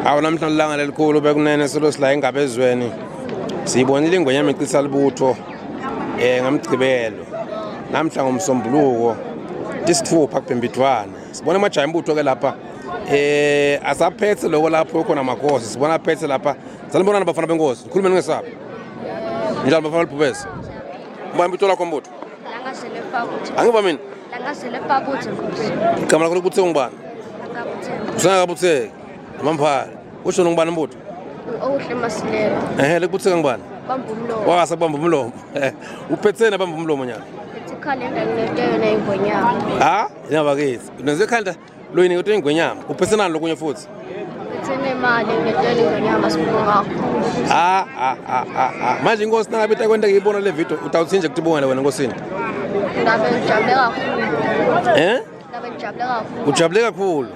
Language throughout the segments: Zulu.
Awunamhlanje ilanga lelikhulu bekunene silosila engabezweni. Siyibonile ingwenyama icisa libutho ngamgcibelo. Namhla ngomsombuluko isithupha kuphembidwane. Sibona amajayi imbutho ke lapha asaphethe lokho lapho khona amakhosi. Sibona aphethe lapha. Sanibona nabafana benkosi. Ukhulumeni ngesapho. Njalo bafana liphubesi. Mbamba itola kombutho. Langa sele fakuthi. Angiba mina. Langa sele fakuthi nkosi. Igama lakho libuthe ngubani? Usengakabutheki. Mamphala. Usho ngubani imbutho? Okuhle Masilela. Lekubutheka ngubani? Bamba umlomo. Wasa bamba umlomo. Uphethena bamba umlomo nyalo. Ikhalenda ngineteyona ingwenyama. Inabakithi. Unenze ikhanda loyini ngento ingwenyama. Uphethena lokunye futhi. Ithene imali ngineteyona ingwenyama sibonga kakhulu. Manje inkosi nangabe itakwenda ngiyibona le video utawuthinje kutibongela wena nkosini. Ngabe ngijabule kakhulu. Ngabe ngijabule kakhulu. Ujabule kakhulu.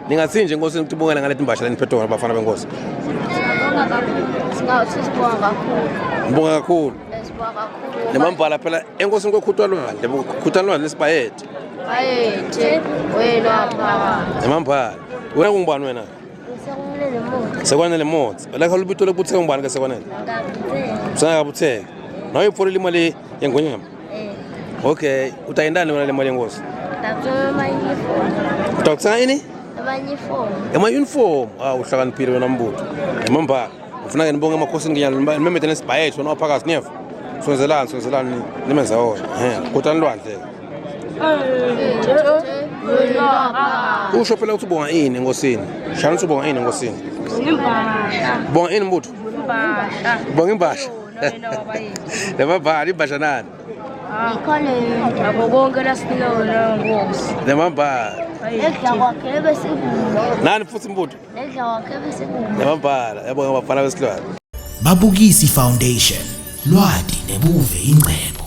Ningathinje inkosini kutibongela ngale timbasha leniphethe abafana benkosi. Sibonga kakhulu. Singathi sibonga kakhulu. Ngibonga kakhulu. Sibonga kakhulu. Nemambala phela enkosini kokhutwa lwandle, kokhutwa lwandle lesipayethe. Bayethe wena baba. Nemambala. Wena kungubani wena? Sekunele moto. Sekwanele motsi. Lakho libito lokubutheka ngubani ke sekwanele? Ngabutheka. Usengakabutheka. Nawe ipholile imali yengwenyama? Okay, utayindani wena le mali yenkosi? Ngabona ama-uniform. Utawuthenga ini? Ama-uniform. Ama-uniform. Uhlakaniphile wena mbutho. Nemambala. Ufuna ke nibonge amakhosini nginyalo nimemete nesibhayethe wena waphakathi niyeva. Sonzelani nimenza wona. Kutani lwandle. Usho phela ukuthi ubonga ini enkosini? Shana usubonga ini enkosini? Bonga ini mbutho? Bonga imbasha. Nemambala imbasha nani? Ikhona abo bonke lasilona ngosi. Nemambala. Edla kwakhe bese kulo. Nani futhi mbutho? Edla kwakhe bese kulo. Nemambala yabonga abafana besilwane. Babukisi Foundation, lwadi nebuve ingcebo.